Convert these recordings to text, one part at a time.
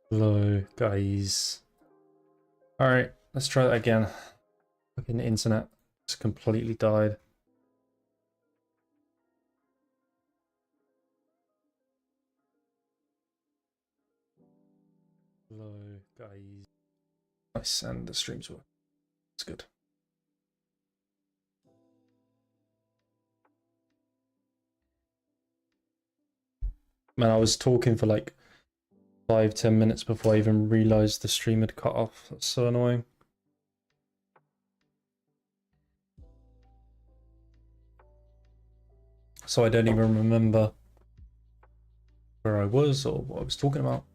Hello, guys. All right, let's try that again. Fucking internet just completely died. Hello, guys. Nice, and the streams work. It's good. Man, I was talking for like 5-10 minutes before I even realized the stream had cut off. That's so annoying. So I don't even remember where I was or what I was talking about.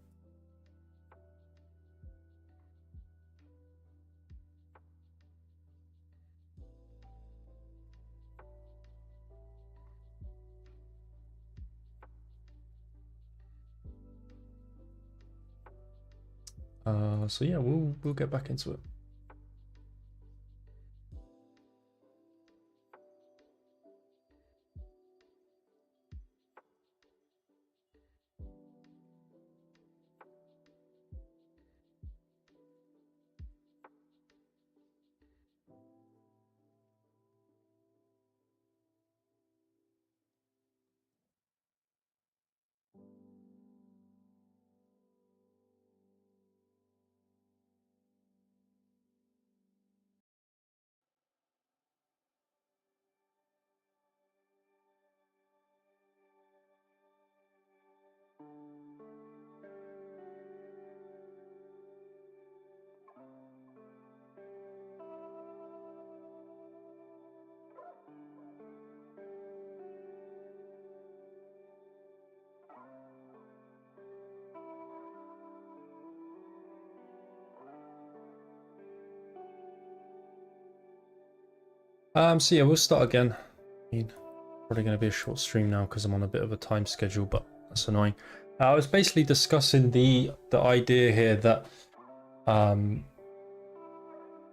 So yeah, we'll get back into it. So yeah, we'll start again. I mean, probably going to be a short stream now because I'm on a bit of a time schedule, but that's annoying. I was basically discussing the idea here that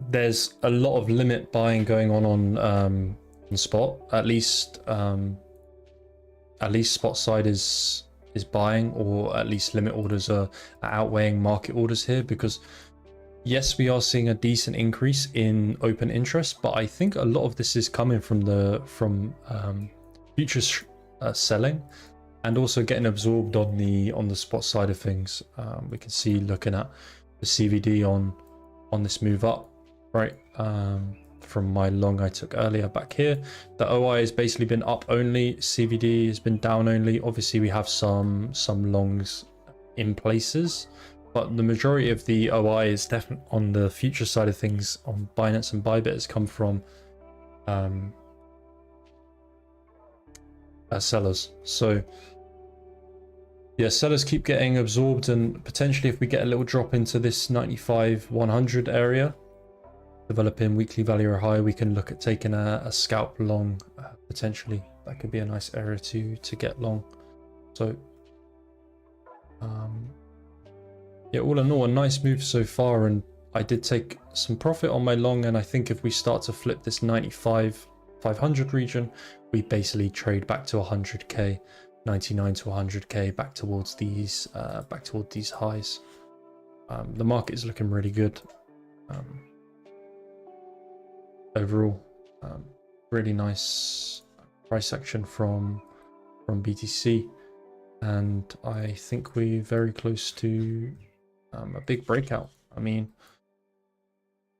there's a lot of limit buying going on spot. At least spot side is buying, or at least limit orders are outweighing market orders here, because yes, we are seeing a decent increase in open interest, but I think a lot of this is coming from futures selling, and also getting absorbed on the spot side of things. We can see, looking at the CVD on this move up, right? From my long I took earlier back here, the OI has basically been up only, CVD has been down only. Obviously we have some longs in places, but the majority of the OI is definitely on the future side of things on Binance and Bybit has come from sellers. So yeah, sellers keep getting absorbed, and potentially if we get a little drop into this 95-100 area, developing weekly value or higher, we can look at taking a scalp long. Potentially that could be a nice area to get long. So yeah, all in all, a nice move so far, and I did take some profit on my long, and I think if we start to flip this 95-500 region, we basically trade back to 100k, 99 to 100k, back towards these highs. The market is looking really good overall. Really nice price action from BTC, and I think we're very close to a big breakout. I mean,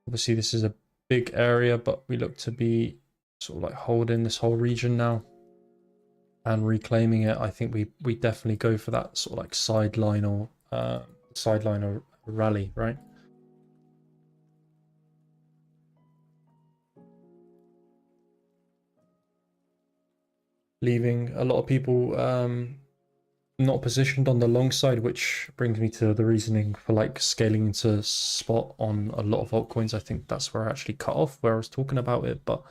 obviously this is a big area, but we look to be sort of like holding this whole region now and reclaiming it. I think we definitely go for that sort of like sideline or rally, right? Leaving a lot of people not positioned on the long side, which brings me to the reasoning for like scaling into spot on a lot of altcoins. I think that's where I actually cut off, where I was talking about it, but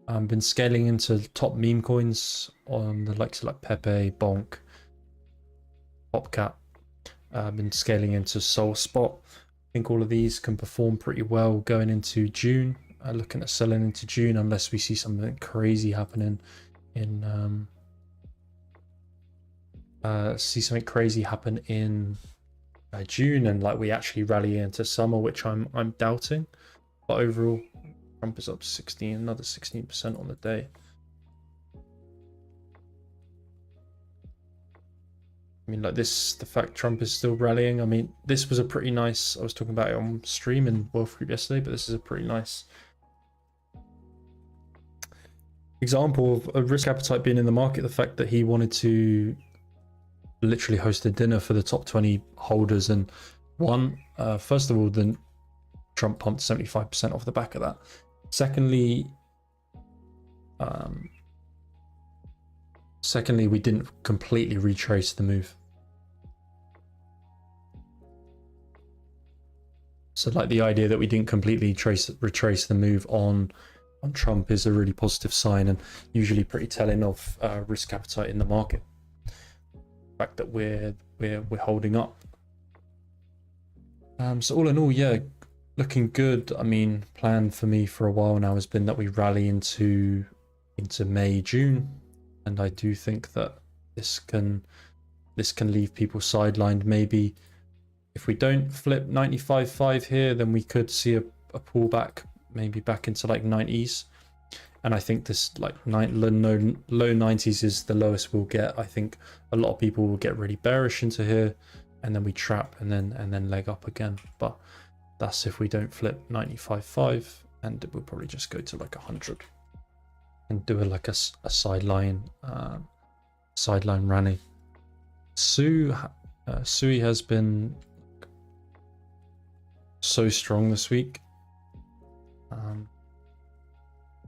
I've been scaling into top meme coins on the likes of like Pepe, Bonk, Popcat. I've been scaling into Soul Spot. I think all of these can perform pretty well going into June. Looking at selling into June unless we see something crazy happening in June, and like we actually rally into summer, which I'm doubting. But overall, Trump is up 16, another 16% on the day. I mean, like this, the fact Trump is still rallying. I mean, this was a pretty nice, I was talking about it on stream in Wealth Group yesterday, but this is a pretty nice example of a risk appetite being in the market. The fact that he wanted to literally host a dinner for the top 20 holders and won. First of all, then Trump pumped 75% off the back of that. Secondly, we didn't completely retrace the move. So like the idea that we didn't completely retrace the move on Trump is a really positive sign, and usually pretty telling of risk appetite in the market. The fact that we're holding up. So all in all, yeah, looking good. I mean, plan for me for a while now has been that we rally into May, June, and I do think that this can leave people sidelined. Maybe if we don't flip 95.5 here, then we could see a pullback, maybe back into like 90s. And I think this like low 90s is the lowest we'll get. I think a lot of people will get really bearish into here, and then we trap and then leg up again. But that's if we don't flip 95.5, and we'll probably just go to like 100 and do like a sideline rally. Sui has been so strong this week,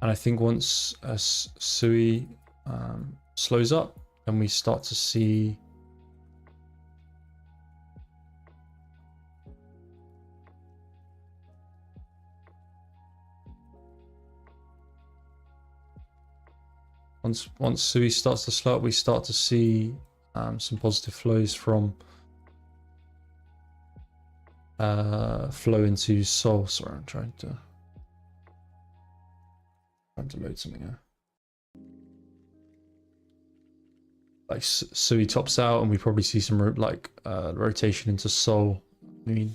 and I think once Sui slows up and we start to see once Sui starts to slow up, we start to see some positive flows from flow into Sol. Sorry, I'm trying to load something here. Like Sui tops out, and we probably see some rotation into Sol. I mean,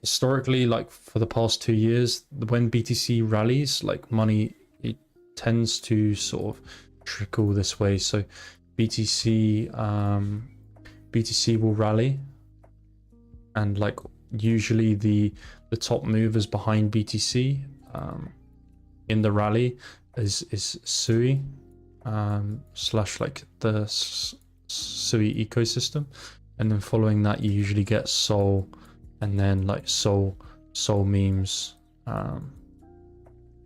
historically, like for the past 2 years, when BTC rallies, like money, it tends to sort of trickle this way. So BTC will rally, and like usually the top movers behind BTC in the rally is Sui slash like the Sui ecosystem, and then following that you usually get Sol, and then like Sol memes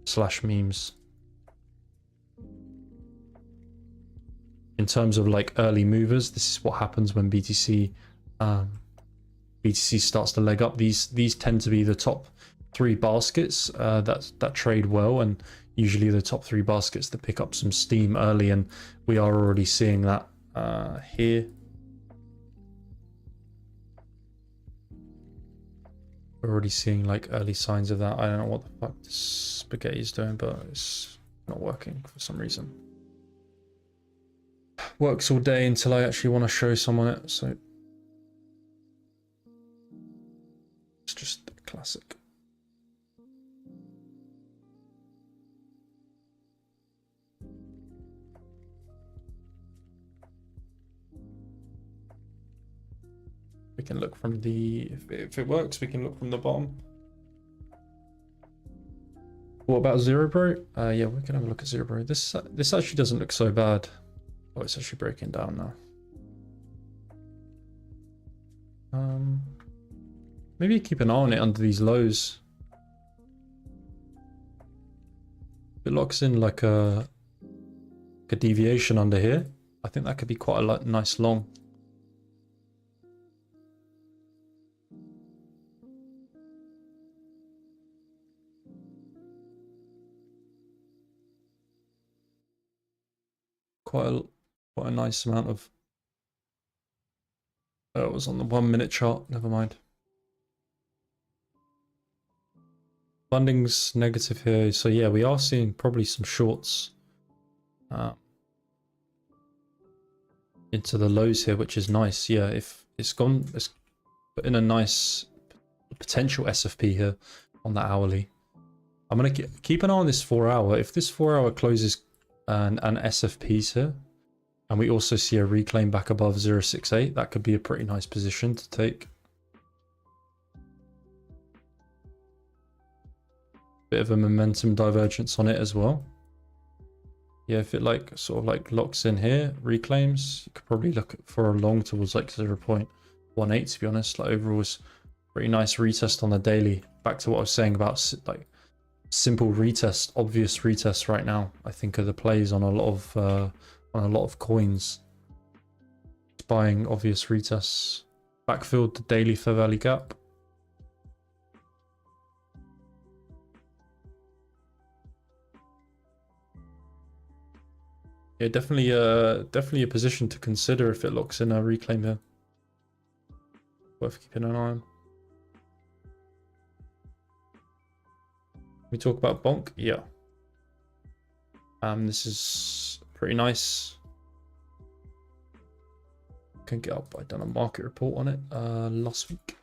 slash memes. In terms of like early movers, this is what happens when BTC starts to leg up. These tend to be the top 3 baskets that trade well, and usually the top 3 baskets that pick up some steam early, and we are already seeing that here. We're already seeing like early signs of that. I don't know what the fuck this spaghetti is doing, but it's not working for some reason. Works all day until I actually want to show someone it, so it's just classic. We can look from the, if it works, we can look from the bottom. What about Zero Bro? Yeah, we can have a look at Zero Bro. This actually doesn't look so bad. Oh, it's actually breaking down now. Maybe keep an eye on it under these lows. If it locks in like a deviation under here, I think that could be quite a nice long. Quite a nice amount of. Oh, it was on the 1 minute chart. Never mind. Funding's negative here, so yeah, we are seeing probably some shorts into the lows here, which is nice. Yeah, if it's gone put in a nice potential SFP here on that hourly. I'm going to keep an eye on this 4 hour. If this 4 hour closes an SFPs here, and we also see a reclaim back above 0.68, that could be a pretty nice position to take. Bit of a momentum divergence on it as well. Yeah, if it like sort of like locks in here, reclaims, you could probably look for a long towards like 0.18, to be honest. Like overall was pretty nice retest on the daily. Back to what I was saying about like simple retest, obvious retest right now, I think are the plays on a lot of coins. It's buying obvious retests. Backfilled the daily fair value gap. Yeah, definitely a position to consider if it locks in a reclaim here. Worth keeping an eye on. We talk about bonk, yeah. This is pretty nice. Can get up. I done a market report on it last week.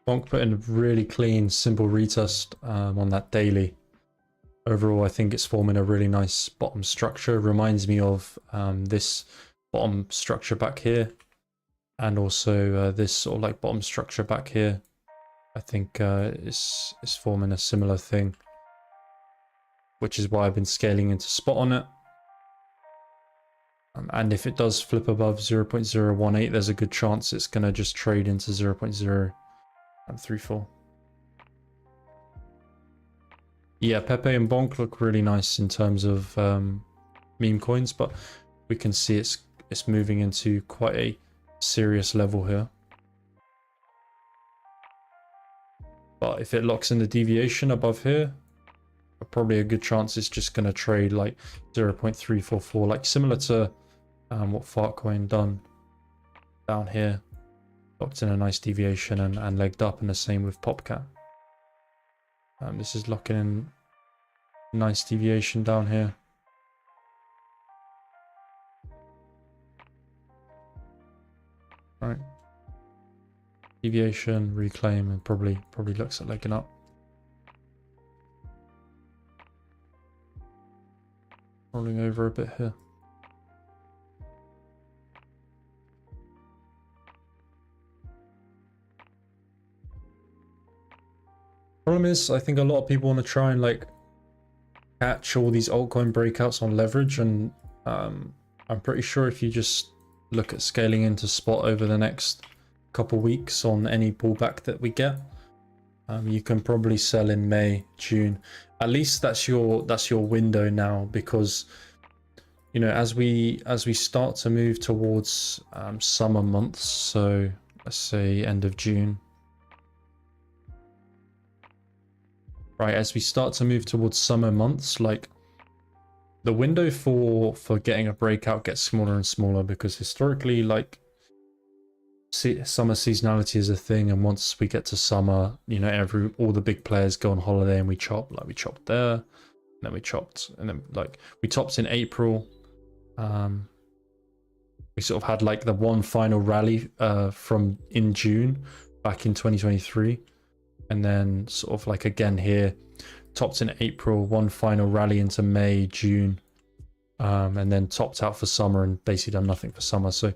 Bonk put in a really clean, simple retest on that daily. Overall, I think it's forming a really nice bottom structure. Reminds me of this bottom structure back here, and also this sort of like bottom structure back here. I think is forming a similar thing, which is why I've been scaling into spot on it. And if it does flip above 0.018, there's a good chance it's going to just trade into 0.034. Yeah, Pepe and Bonk look really nice in terms of meme coins, but we can see it's moving into quite a serious level here. But if it locks in the deviation above here, probably a good chance it's just going to trade like 0.344, like similar to what Fartcoin done down here. Locked in a nice deviation and legged up, and the same with Popcat. This is locking in nice deviation down here. Right. Deviation, reclaim, and probably looks at legging up. Rolling over a bit here. Problem is, I think a lot of people want to try and like catch all these altcoin breakouts on leverage, and I'm pretty sure if you just look at scaling into spot over the next couple weeks on any pullback that we get, you can probably sell in May, June. At least that's your window now, because you know, as we start to move towards summer months, so let's say end of June. Right, as we start to move towards summer months, like the window for getting a breakout gets smaller and smaller, because historically, like summer seasonality is a thing, and once we get to summer, you know, all the big players go on holiday and we chop. Like we chopped there, and then we chopped, and then like we topped in April. We sort of had like the one final rally from in June back in 2023. And then sort of like again here, topped in April, one final rally into May, June, and then topped out for summer and basically done nothing for summer. So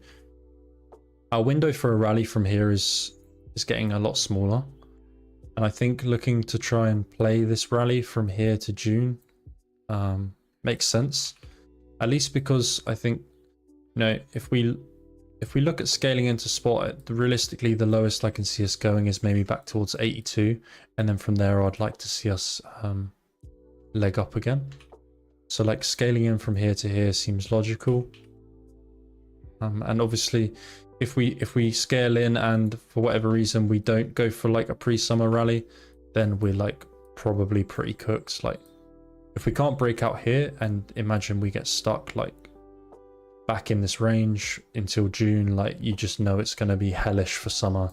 our window for a rally from here is getting a lot smaller. And I think looking to try and play this rally from here to June makes sense. At least because I think, you know, if we look at scaling into spot, realistically, the lowest I can see us going is maybe back towards 82. And then from there, I'd like to see us leg up again. So like scaling in from here to here seems logical. And obviously, if we scale in and for whatever reason we don't go for like a pre-summer rally, then we're like probably pretty cooked. Like if we can't break out here, and imagine we get stuck like back in this range until June, like you just know it's going to be hellish for summer.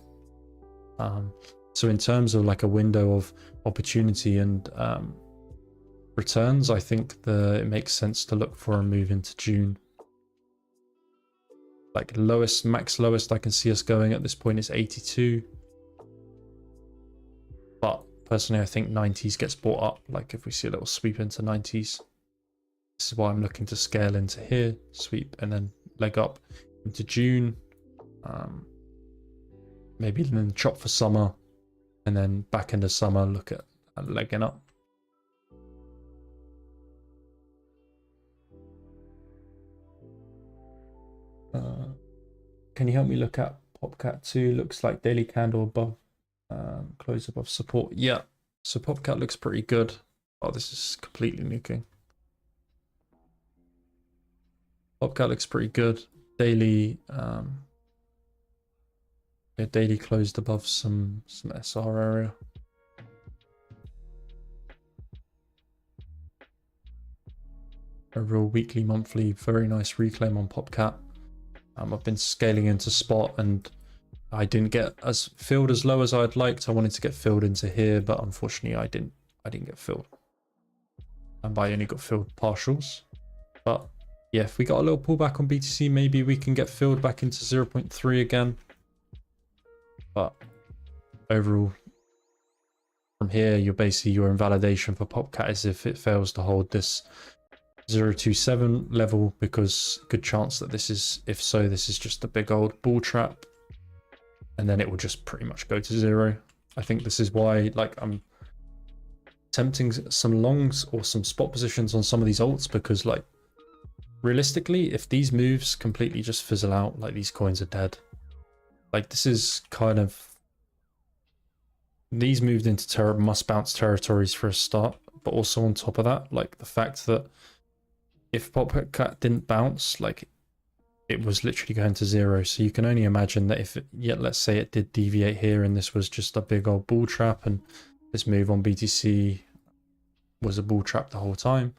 So in terms of like a window of opportunity and returns, I think it makes sense to look for a move into June. Like max lowest I can see us going at this point is 82. But personally, I think 90s gets bought up. Like if we see a little sweep into 90s, this is why I'm looking to scale into here, sweep, and then leg up into June. Maybe then chop for summer, and then back into summer, look at legging up. Can you help me look at Popcat 2? Looks like daily candle above, close above support. Yeah, so Popcat looks pretty good. Oh, this is completely nuking. Popcat looks pretty good. Daily, yeah, daily closed above some SR area. A real weekly, monthly, very nice reclaim on Popcat. I've been scaling into spot and I didn't get as filled as low as I'd liked. I wanted to get filled into here, but unfortunately I didn't get filled. And I only got filled partials. But yeah, if we got a little pullback on BTC, maybe we can get filled back into 0.3 again. But overall, from here, you're basically your invalidation for Popcat is if it fails to hold this 0.27 level, because good chance that this is, if so, this is just a big old bull trap, and then it will just pretty much go to zero. I think this is why, like, I'm tempting some longs or some spot positions on some of these alts, because like realistically, if these moves completely just fizzle out, like these coins are dead. Like this is kind of, these moved into must bounce territories for a start, but also on top of that, like the fact that if Popcat didn't bounce, like it was literally going to zero. So you can only imagine that if let's say it did deviate here and this was just a big old bull trap, and this move on BTC was a bull trap the whole time.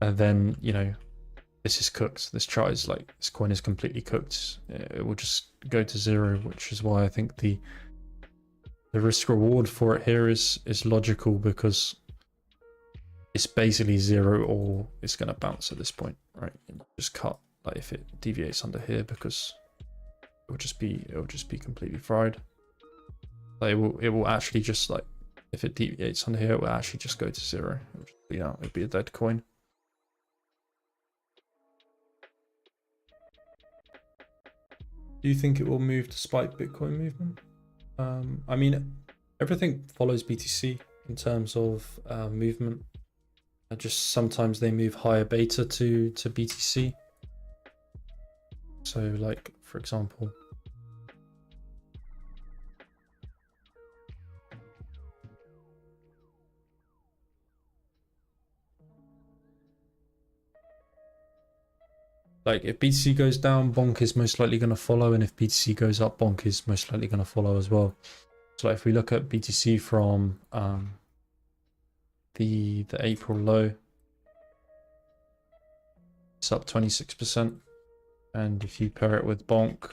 And then, you know, this is cooked. This chart is like, this coin is completely cooked. It will just go to zero, which is why I think the risk reward for it here is logical, because it's basically zero or it's going to bounce at this point, right? And just cut, like if it deviates under here, because it will just be completely fried. Like it will actually just, like, if it deviates under here, it will actually just go to zero. It will just be out. It'll be a dead coin. Do you think it will move despite Bitcoin movement? I mean, everything follows BTC in terms of movement. Just sometimes they move higher beta to BTC. So, like, for example, like if BTC goes down, Bonk is most likely going to follow, and if BTC goes up, Bonk is most likely going to follow as well. So if we look at BTC from the April low, it's up 26%, and if you pair it with Bonk,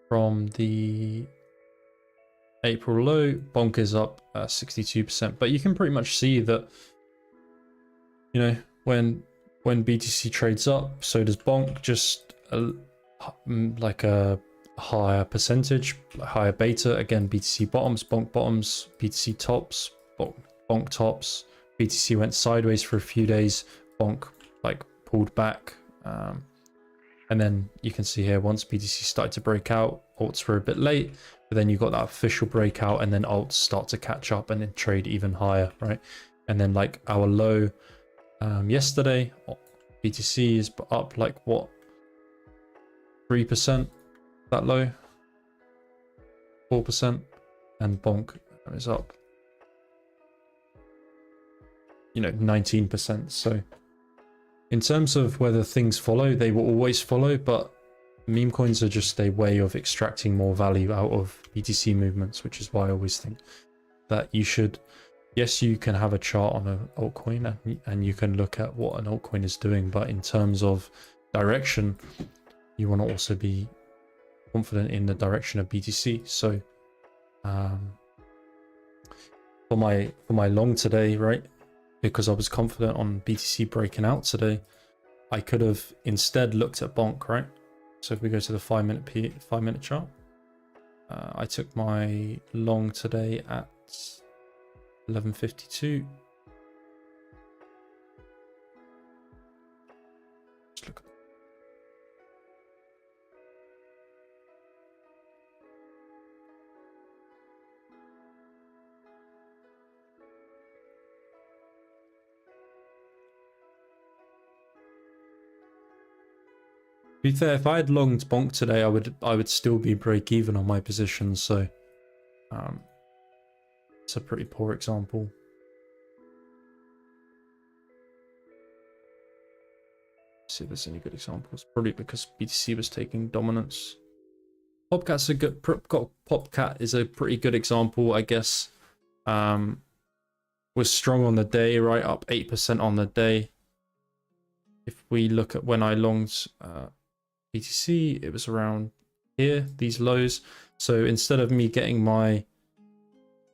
from the April low, Bonk is up 62%. But you can pretty much see that, you know, when BTC trades up, so does Bonk, just like a higher percentage, higher beta. Again, BTC bottoms, Bonk bottoms, BTC tops, Bonk tops. BTC went sideways for a few days, Bonk like pulled back. And then you can see here, once BTC started to break out, alts were a bit late, but then you got that official breakout, and then alts start to catch up and then trade even higher, right? And then like our low yesterday, BTC is up like what, 3%, that low, 4%, and Bonk is up, you know, 19%. So in terms of whether things follow, they will always follow, but meme coins are just a way of extracting more value out of BTC movements, which is why I always think that you should, yes, you can have a chart on an altcoin and you can look at what an altcoin is doing, but in terms of direction, you want to also be confident in the direction of BTC. So for my long today, right, because I was confident on BTC breaking out today, I could have instead looked at bonk, right? So if we go to the 5-minute chart, I took my long today at 11:52. Just look. To be fair, if I had longed bonk today, I would still be break even on my position. So it's a pretty poor example. Let's see if there's any good examples. Probably because BTC was taking dominance. Popcat is a pretty good example, I guess. Was strong on the day, right, up 8% on the day. If we look at when I longed BTC, it was around here, these lows. So instead of me getting my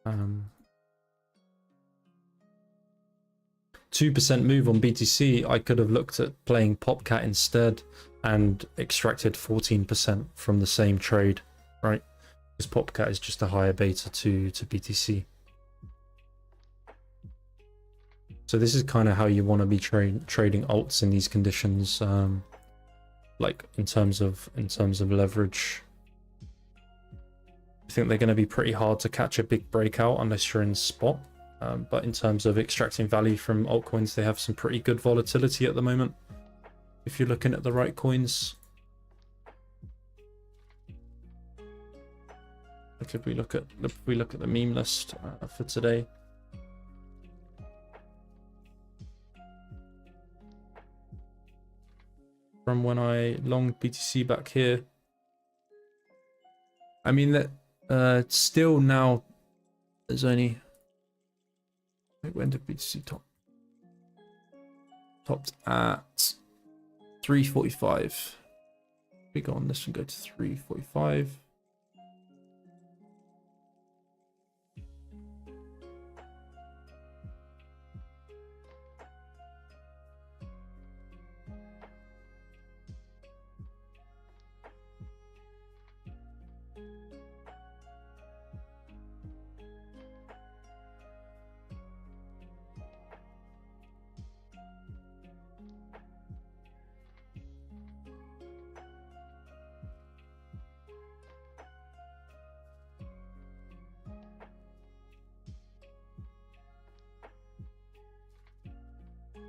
2% move on BTC, I could have looked at playing Popcat instead and extracted 14% from the same trade, right? Because Popcat is just a higher beta to BTC. So this is kind of how you want to be trading alts in these conditions, like in terms of leverage. I think they're going to be pretty hard to catch a big breakout unless you're in spot. But in terms of extracting value from altcoins, they have some pretty good volatility at the moment. If you're looking at the right coins. Like if we look at the meme list for today. From when I longed BTC back here. I mean that still now there's only, when did BTC top? Topped at 345. We go on this and go to 345.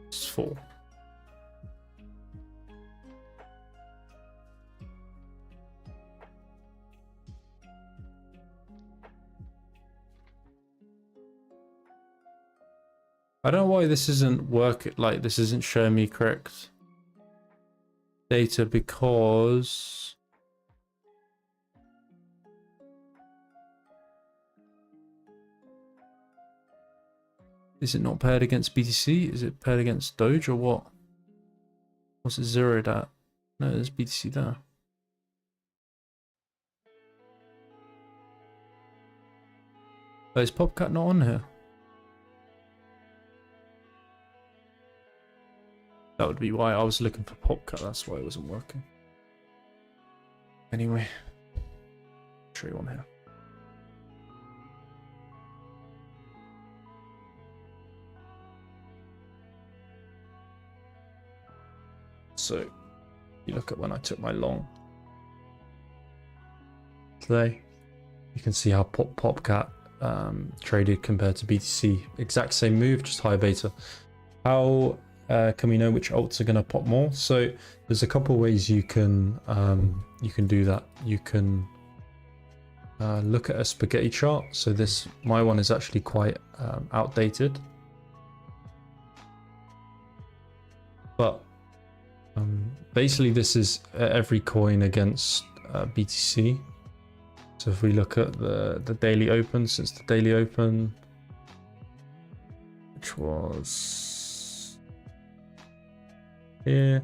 It's full. I don't know why this isn't this isn't showing me correct data, because is it not paired against BTC? Is it paired against Doge or what? What's it zeroed at? No, there's BTC there. Oh, is Popcat not on here? That would be why I was looking for Popcat. That's why it wasn't working. Anyway, show you on here. So you look at when I took my long today, you can see how Popcat traded compared to BTC. Exact same move, just higher beta. How can we know which alts are going to pop more? So there's a couple ways you can do that. You can look at a spaghetti chart. So my one is actually quite outdated, but Basically, this is every coin against BTC. So if we look at the daily open, since the daily open, which was here,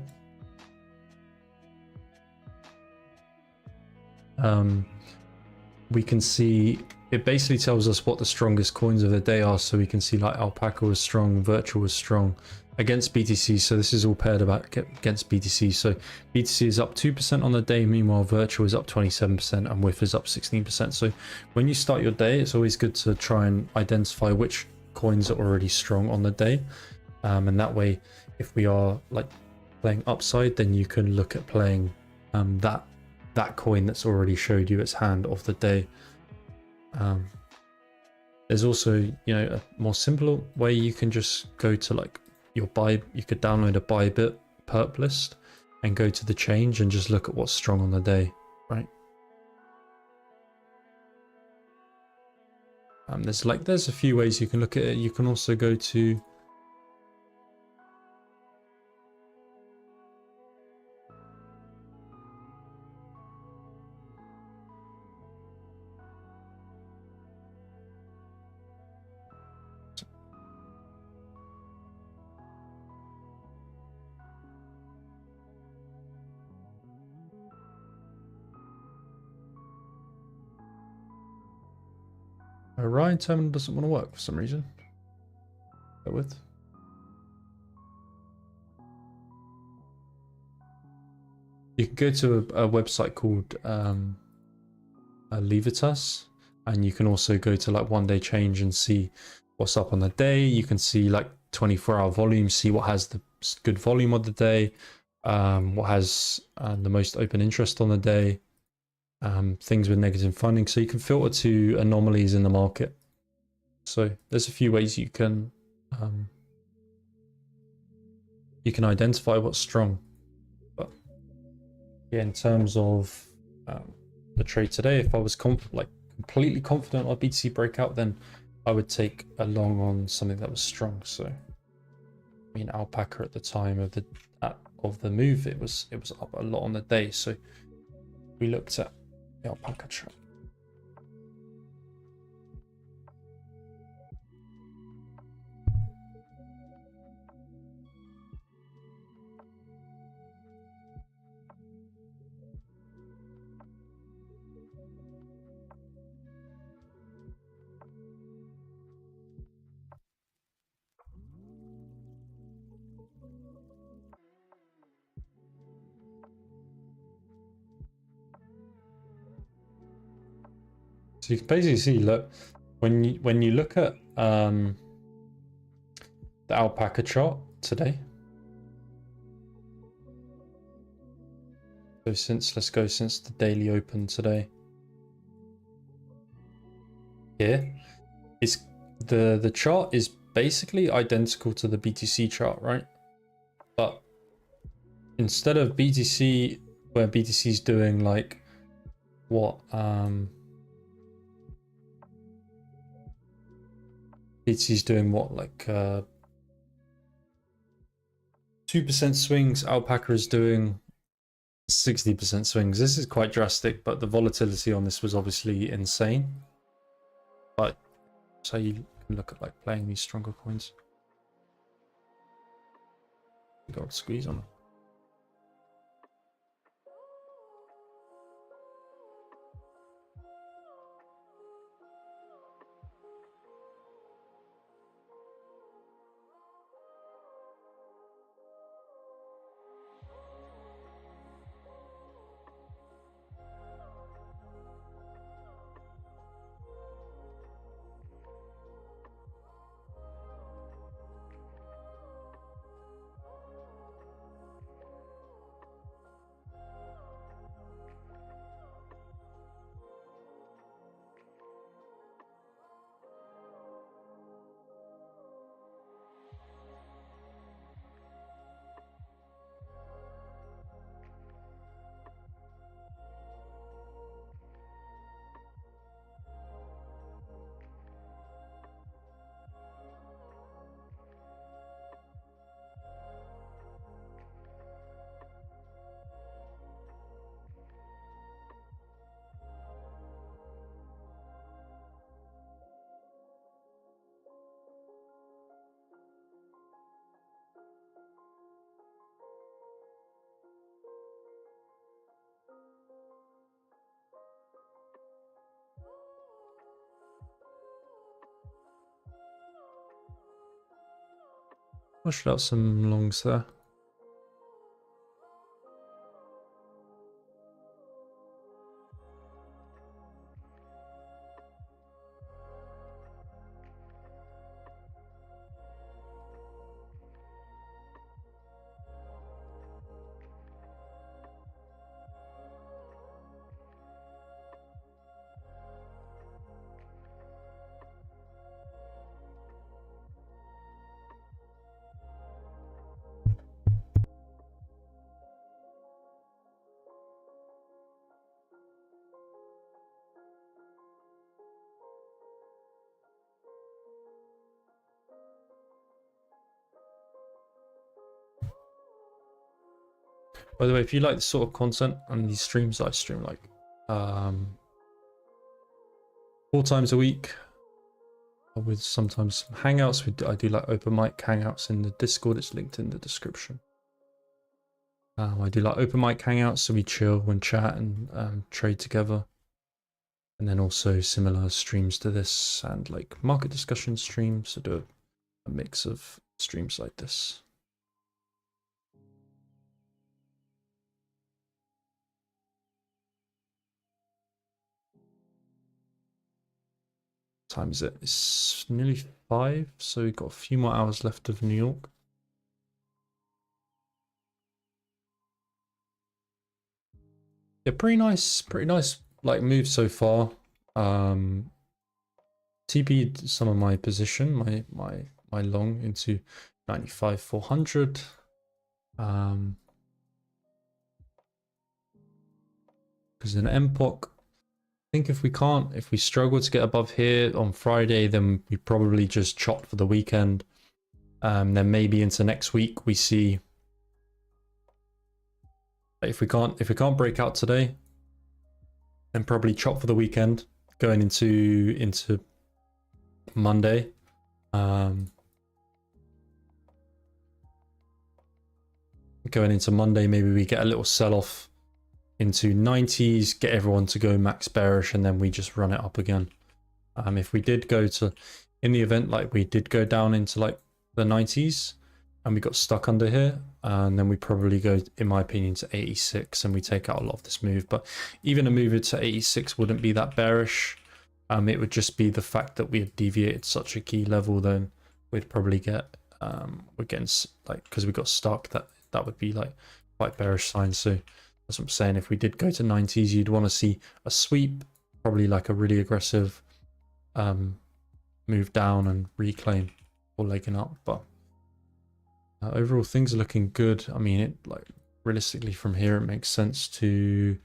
we can see it basically tells us what the strongest coins of the day are. So we can see like Alpaca was strong, Virtual was strong against BTC. So this is all paired about against BTC. So BTC is up 2% on the day. Meanwhile, Virtual is up 27% and WIF is up 16%. So when you start your day, it's always good to try and identify which coins are already strong on the day. And that way, if we are like playing upside, then you can look at playing that coin that's already showed you its hand of the day. There's also, you know, a more simple way. You can just go to like your buy, you could download a Bybit perp list and go to the change and just look at what's strong on the day, right? There's a few ways you can look at it. You can also go to Ryan terminal doesn't want to work for some reason. Go with. You can go to a website called Levitas, and you can also go to like one day change and see what's up on the day. You can see like 24-hour volume, see what has the good volume of the day, what has the most open interest on the day, things with negative funding. So you can filter to anomalies in the market. So there's a few ways you can identify what's strong. But yeah, in terms of the trade today, if I was completely confident on BTC breakout, then I would take a long on something that was strong. So I mean, Alpaca at the time of the move, it was up a lot on the day. So we looked at the Alpaca chart. So you can basically see, look, when you look at the Alpaca chart today. So let's go since the daily open today. Here, it's the chart is basically identical to the BTC chart, right? But instead of BTC, where BTC is doing like what BTC's doing what, like 2% swings, Alpaca is doing 60% swings. This is quite drastic, but the volatility on this was obviously insane. But so you can look at like playing these stronger coins. You got to squeeze on them. Pushed out some longs there. By the way, if you like this sort of content and these streams, I stream like 4 times a week with sometimes hangouts. I do like open mic hangouts in the Discord. It's linked in the description. I do like open mic hangouts, so we chill and chat and trade together. And then also similar streams to this and like market discussion streams. So do a mix of streams like this. Time is it? It's nearly 5, so we've got a few more hours left of New York. Yeah, pretty nice like move so far. TP'd some of my position, my long into 95,400. Because in MPOC, I think if we struggle to get above here on Friday, then we probably just chop for the weekend. Then maybe into next week we see if we can't break out today, then probably chop for the weekend going into Monday. Going into Monday, maybe we get a little sell-off into 90s, get everyone to go max bearish, and then we just run it up again. If we did go to, in the event like we did go down into like the 90s and we got stuck under here, and then we probably go, in my opinion, to 86 and we take out a lot of this move. But even a move to 86 wouldn't be that bearish. It would just be the fact that we have deviated such a key level, then we'd probably get we're getting like, because we got stuck, that would be like quite bearish sign. So that's what I'm saying. If we did go to 90s, you'd want to see a sweep, probably like a really aggressive move down and reclaim or legging up. But overall, things are looking good. I mean, it like realistically from here, it makes sense to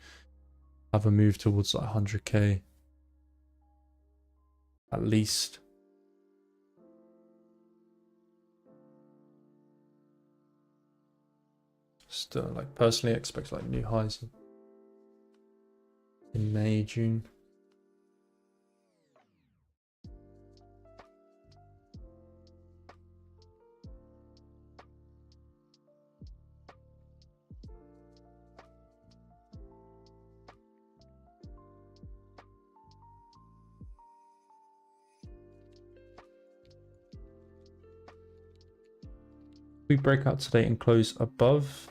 have a move towards like 100k at least. Still, like personally, I expect like new highs in May, June. We break out today and close above.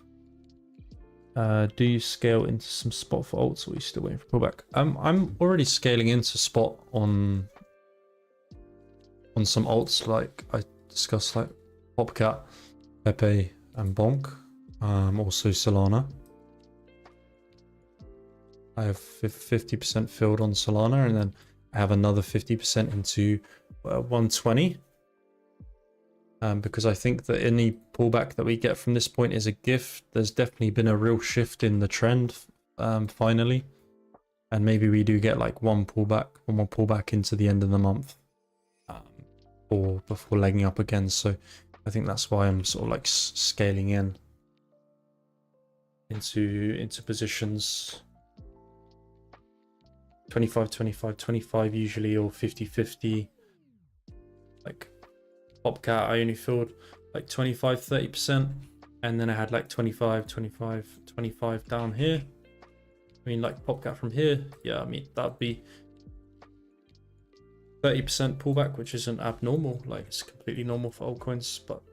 Do you scale into some spot for alts, or are you still waiting for pullback? I'm already scaling into spot on some alts, like I discussed, like Popcat, Pepe, and Bonk. Also Solana. I have 50% filled on Solana, and then I have another 50% into 120. Because I think that any pullback that we get from this point is a gift. There's definitely been a real shift in the trend finally, and maybe we do get like one more pullback into the end of the month, or before legging up again. So I think that's why I'm sort of like scaling in into positions 25 25 25 usually, or 50 50. Like Popcat, I only filled like 25-30%, and then I had like 25 25 down here. I mean, like Popcat from here, yeah, I mean that'd be 30% pullback, which isn't abnormal. Like it's completely normal for altcoins, but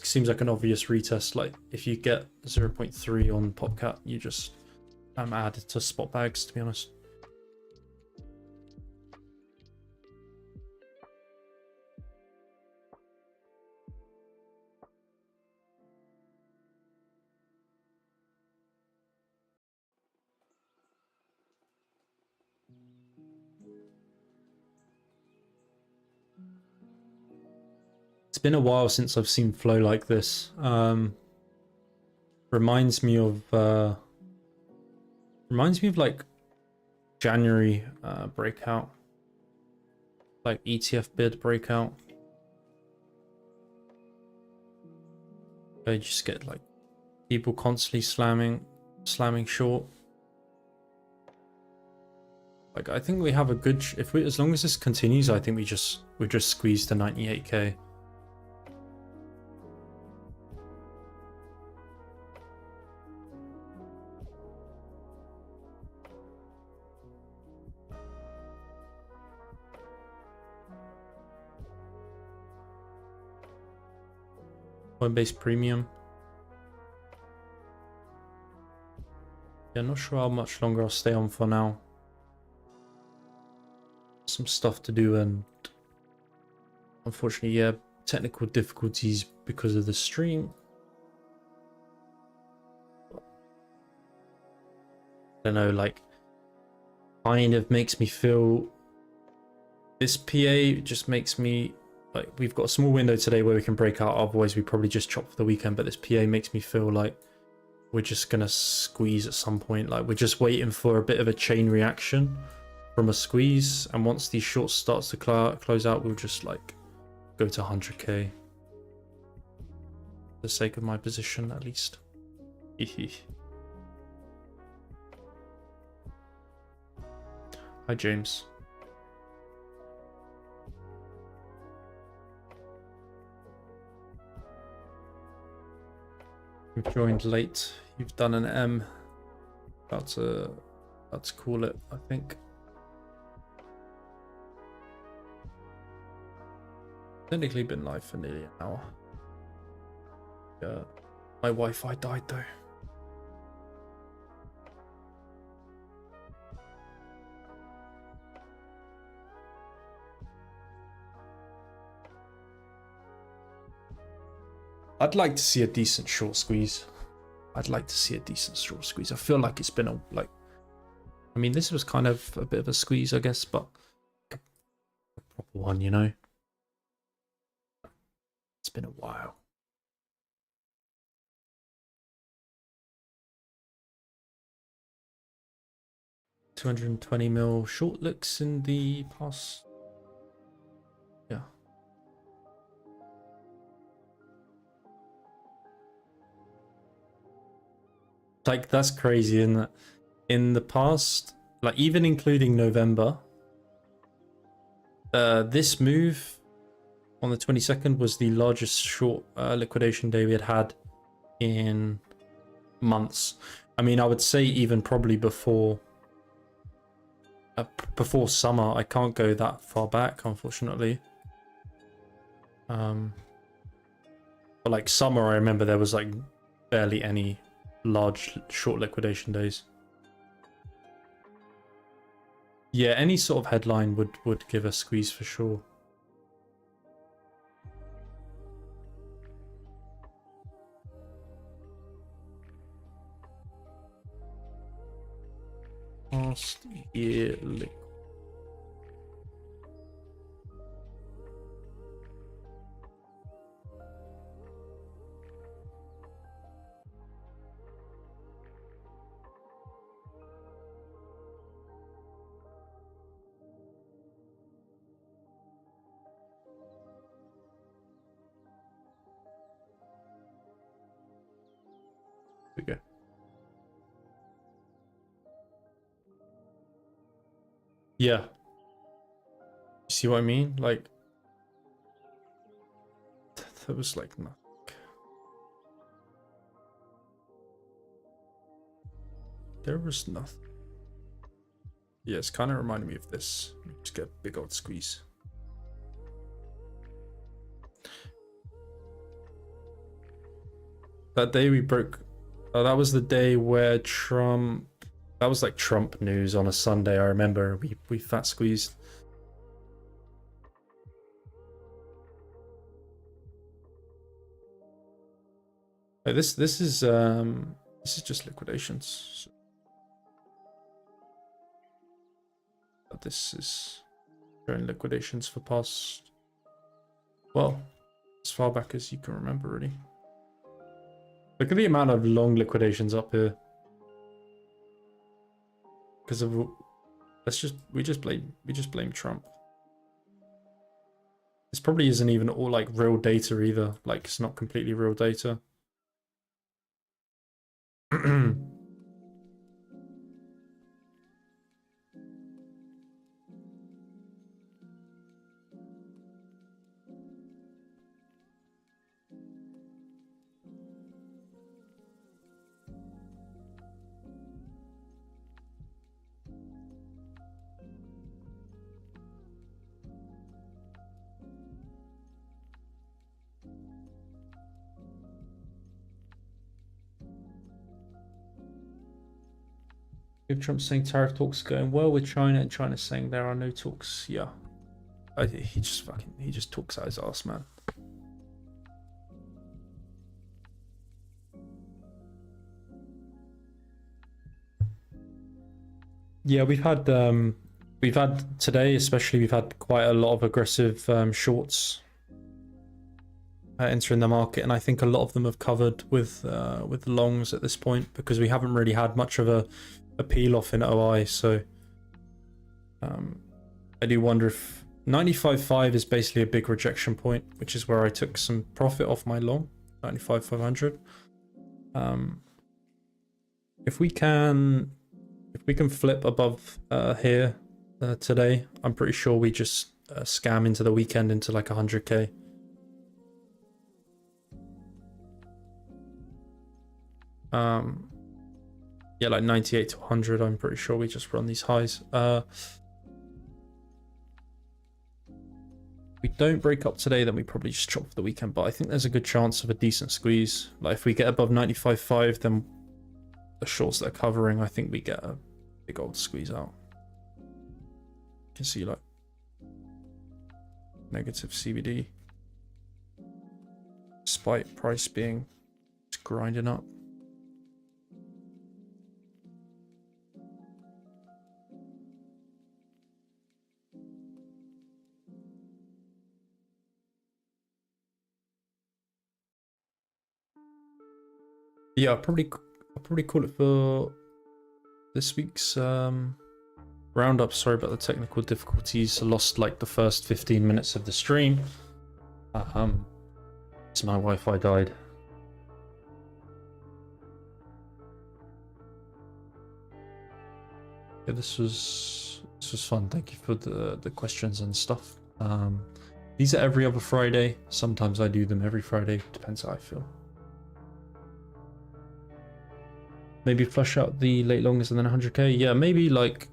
seems like an obvious retest. Like if you get 0.3 on PopCat, you just add to spot bags, to be honest. It's been a while since I've seen flow like this. Reminds me of like January breakout, like ETF bid breakout. I just get like people constantly slamming short. Like I think we have a good as long as this continues, I think we just squeeze the 98k. Coinbase Premium. Yeah, not sure how much longer I'll stay on for now. Some stuff to do, and unfortunately, yeah, technical difficulties because of the stream. I don't know, like, kind of makes me feel this PA just makes me like, we've got a small window today where we can break out, otherwise we probably just chop for the weekend, but this PA makes me feel like we're just gonna squeeze at some point. Like we're just waiting for a bit of a chain reaction from a squeeze, and once these shorts starts to close out, we'll just like go to 100k for the sake of my position, at least. Hi James. You've joined late. You've done an M. About to call it, I think. Technically been live for nearly an hour. Yeah. My Wi-Fi died though. I'd like to see a decent short squeeze. I feel like it's been I mean, this was kind of a bit of a squeeze, I guess, but a proper one, you know? It's been a while. $220 mil short looks in the past. Yeah. Like, that's crazy, isn't it? In the past, like even including November, this move on the 22nd was the largest short liquidation day we had in months. I mean, I would say even probably before summer. I can't go that far back, unfortunately. But like summer, I remember there was like barely any large short liquidation days. Yeah, any sort of headline would give a squeeze for sure. Last year liquid. We go. Yeah. See what I mean? Like, there was like nothing. There was nothing. Yeah, it's kind of reminding me of this. Just get a big old squeeze. That day we broke. That was the day where Trump. That was like Trump news on a Sunday. I remember we fat squeezed. Oh, this is just liquidations. But this is showing liquidations for past. Well, as far back as you can remember, really. Look at the amount of long liquidations up here. Because of we just blame Trump. This probably isn't even all like real data either. Like it's not completely real data. If Trump's saying tariff talks going well with China and China's saying there are no talks, yeah. He just talks out his ass, man. Yeah, we've had today, especially we've had quite a lot of aggressive shorts entering the market, and I think a lot of them have covered with longs at this point because we haven't really had much of a peel off in OI. So I do wonder if 95.5 is basically a big rejection point, which is where I took some profit off my long 95.500. If we can flip above here today, I'm pretty sure we just scam into the weekend into like 100k. Yeah, like 98 to 100. I'm pretty sure we just run these highs. We don't break up today, then we probably just chop for the weekend. But I think there's a good chance of a decent squeeze. Like if we get above 95.5, then the shorts that are covering, I think we get a big old squeeze out. You can see like negative CBD, despite price being just grinding up. Yeah, I'll probably call it for this week's roundup. Sorry about the technical difficulties. I lost like the first 15 minutes of the stream. So my Wi-Fi died. Yeah, this was fun. Thank you for the questions and stuff. These are every other Friday. Sometimes I do them every Friday. Depends how I feel. Maybe flush out the late longest and then 100k. Yeah, maybe like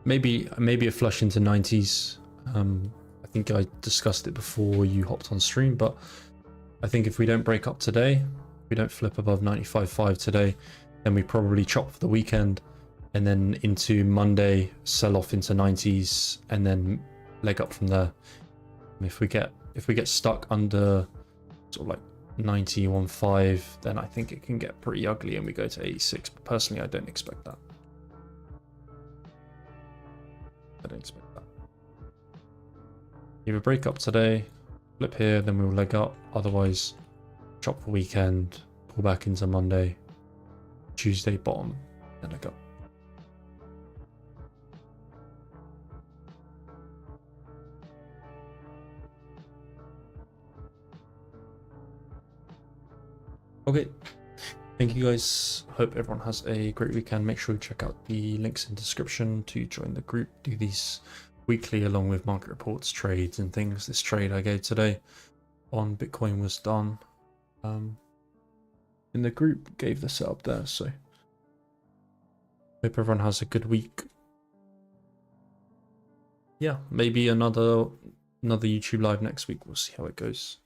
maybe a flush into 90s. I think I discussed it before you hopped on stream, but I think if we don't break up today, we don't flip above 95.5 today, then we probably chop for the weekend and then into Monday sell off into 90s and then leg up from there. And if we get stuck under sort of like 91.5, then I think it can get pretty ugly and we go to 86. But personally, I don't expect that. Either break up today, flip here, then we'll leg up. Otherwise, chop for weekend, pull back into Monday, Tuesday bottom, then leg up. Okay, thank you guys. Hope everyone has a great weekend. Make sure you check out the links in the description to join the group. Do these weekly along with market reports, trades and things. This trade I gave today on Bitcoin was done in the group, gave the setup there. So hope everyone has a good week. Yeah, maybe another YouTube live next week. We'll see how it goes.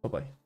Bye bye.